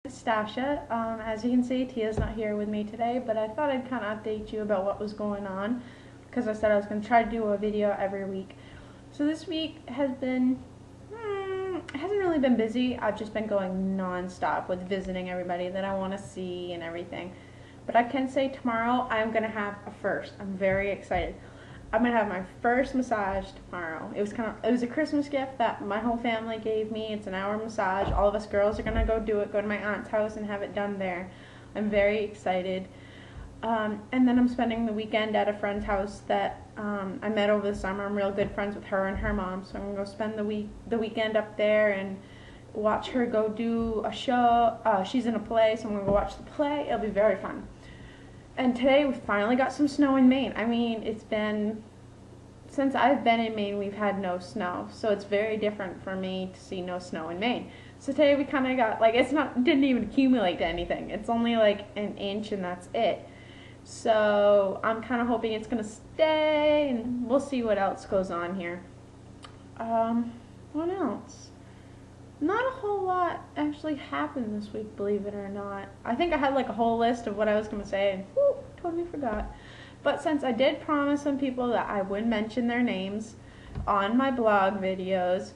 Stasha. As you can see, Tia's not here with me today, but I thought I'd kind of update you about what was going on because I said I was going to try to do a video every week. So this week has been, it hasn't really been busy. I've just been going non-stop with visiting everybody that I want to see and everything. But I can say tomorrow I'm going to have a first. I'm very excited. I'm gonna have my first massage tomorrow. It was a Christmas gift that my whole family gave me. It's an hour massage. All of us girls are gonna go do it, go to my aunt's house and have it done there. I'm very excited. And then I'm spending the weekend at a friend's house that I met over the summer. I'm real good friends with her and her mom, so I'm gonna go spend the weekend up there and watch her go do a show. She's in a play, so I'm gonna go watch the play. It'll be very fun. And today we finally got some snow in Maine. I mean, it's been, since I've been in Maine, we've had no snow. So it's very different for me to see no snow in Maine. So today we kind of got, like, didn't even accumulate to anything. It's only like an inch and that's it. So I'm kind of hoping it's going to stay, and we'll see what else goes on here. What else? Not a whole lot actually happened this week, believe it or not. I think I had like a whole list of what I was going to say and totally forgot. But since I did promise some people that I would mention their names on my blog videos,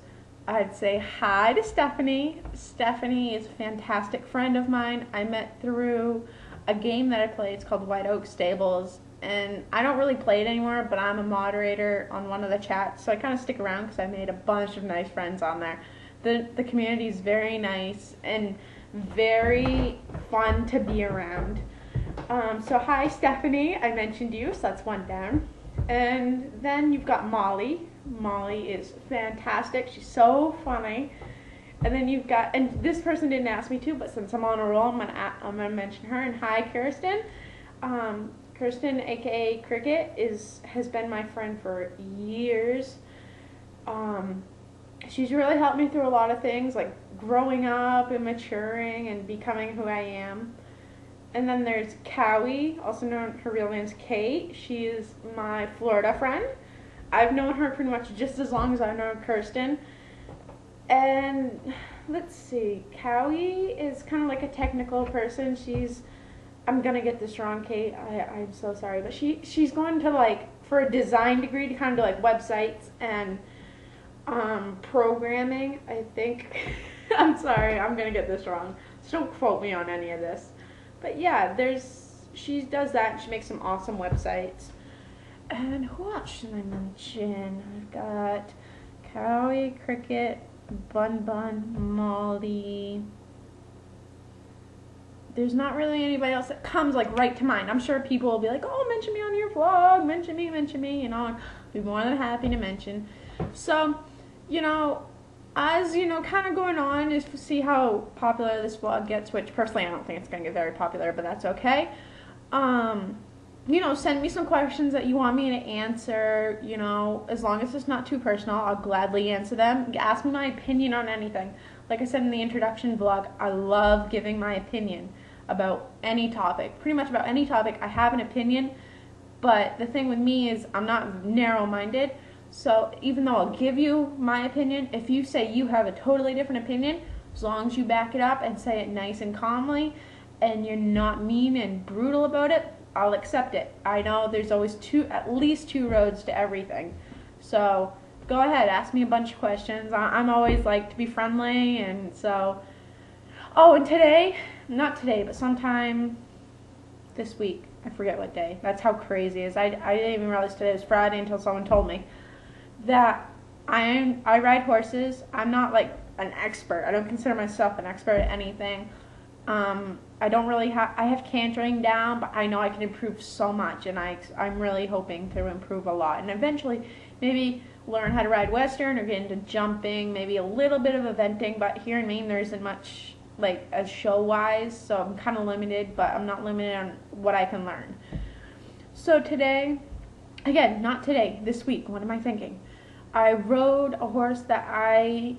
I'd say hi to Stephanie. Stephanie is a fantastic friend of mine. I met through a game that I play. It's called White Oak Stables. And I don't really play it anymore, but I'm a moderator on one of the chats. So I kind of stick around because I made a bunch of nice friends on there. The community is very nice and very fun to be around. So hi Stephanie, I mentioned you, so that's one down. And then you've got Molly. Molly is fantastic. She's so funny. And then you've got, and this person didn't ask me to, but since I'm on a roll, I'm gonna mention her. And hi Kirsten. Kirsten, aka Cricket, has been my friend for years. She's really helped me through a lot of things, like growing up and maturing and becoming who I am. And then there's Cowie, also known, her real name's Kate. She is my Florida friend. I've known her pretty much just as long as I've known Kirsten. And let's see, Cowie is kind of like a technical person. I'm gonna get this wrong, Kate. I'm so sorry, but she's going to, like, for a design degree, to kind of do like websites and programming, I think. I'm sorry, I'm gonna get this wrong, so don't quote me on any of this. But yeah, she does that, and she makes some awesome websites. And who else should I mention? I've got Cowie, Cricket, Bun, Molly. There's not really anybody else that comes like right to mind. I'm sure people will be like, oh, mention me on your vlog, mention me, you know, I'll be more than happy to mention. So, you know, as you know, kind of going on is to see how popular this vlog gets, which personally I don't think it's going to get very popular, but that's okay. You know, send me some questions that you want me to answer, you know, as long as it's not too personal, I'll gladly answer them. Ask me my opinion on anything. Like I said in the introduction vlog, I love giving my opinion about any topic. Pretty much about any topic, I have an opinion, but the thing with me is I'm not narrow-minded. So even though I'll give you my opinion, if you say you have a totally different opinion, as long as you back it up and say it nice and calmly, and you're not mean and brutal about it, I'll accept it. I know there's always at least two roads to everything. So go ahead, ask me a bunch of questions. I'm always like to be friendly, and so. Oh, and today, not today, but sometime this week, I forget what day. That's how crazy it is. I didn't even realize today was Friday until someone told me that I ride horses. I'm not like an expert. I don't consider myself an expert at anything. I don't really I have cantering down, but I know I can improve so much, and I'm really hoping to improve a lot, and eventually maybe learn how to ride Western or get into jumping, maybe a little bit of eventing, but here in Maine there isn't much like as show-wise, so I'm kind of limited, but I'm not limited on what I can learn. So today, again, not today, this week, what am I thinking? I rode a horse that I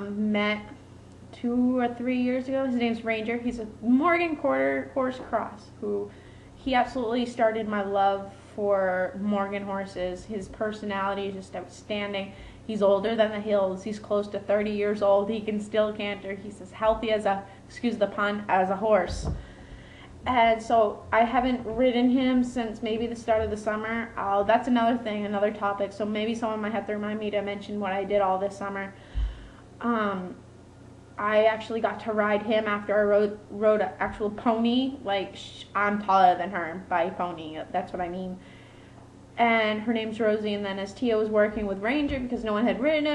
met 2 or 3 years ago. His name's Ranger. He's a Morgan Quarter horse cross, he absolutely started my love for Morgan horses. His personality is just outstanding. He's older than the hills. He's close to 30 years old. He can still canter. He's as healthy as a excuse the pun, as a horse. And so I haven't ridden him since maybe the start of the summer. That's another thing, another topic. So maybe someone might have to remind me to mention what I did all this summer. I actually got to ride him after I rode an actual pony. Like, I'm taller than her by pony. That's what I mean. And her name's Rosie. And then as Tia was working with Ranger, because no one had ridden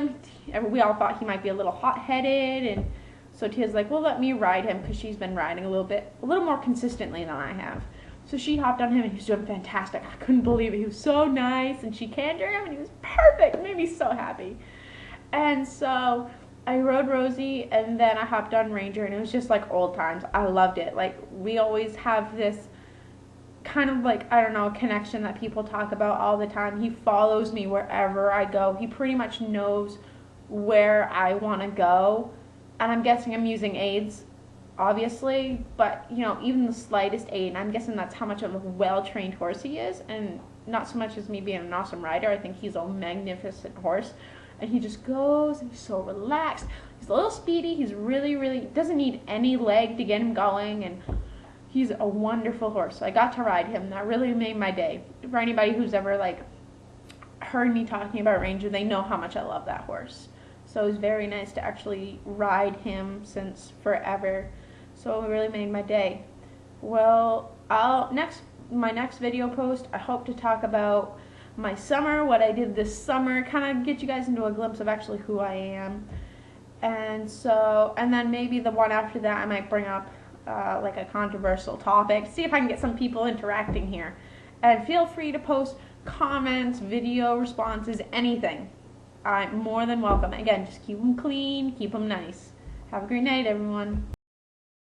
him, we all thought he might be a little hot-headed. And so Tia's like, well, let me ride him, because she's been riding a little more consistently than I have. So she hopped on him, and he was doing fantastic. I couldn't believe it. He was so nice, and she cantered him, and he was perfect. It made me so happy. And so I rode Rosie, and then I hopped on Ranger, and it was just like old times. I loved it. Like, we always have this kind of like, I don't know, connection that people talk about all the time. He follows me wherever I go. He pretty much knows where I want to go. And I'm guessing I'm using aids, obviously, but, you know, even the slightest aid, and I'm guessing that's how much of a well-trained horse he is, and not so much as me being an awesome rider. I think he's a magnificent horse, and he just goes, and he's so relaxed. He's a little speedy. He's really doesn't need any leg to get him going, and he's a wonderful horse. So I got to ride him. That really made my day. For anybody who's ever, like, heard me talking about Ranger, they know how much I love that horse. So it was very nice to actually ride him since forever. So it really made my day. Well, my next video post, I hope to talk about my summer, what I did this summer, kind of get you guys into a glimpse of actually who I am. And then maybe the one after that, I might bring up like a controversial topic, see if I can get some people interacting here. And feel free to post comments, video responses, anything. I'm more than welcome. Again, just keep them clean, keep them nice. Have a great night, everyone.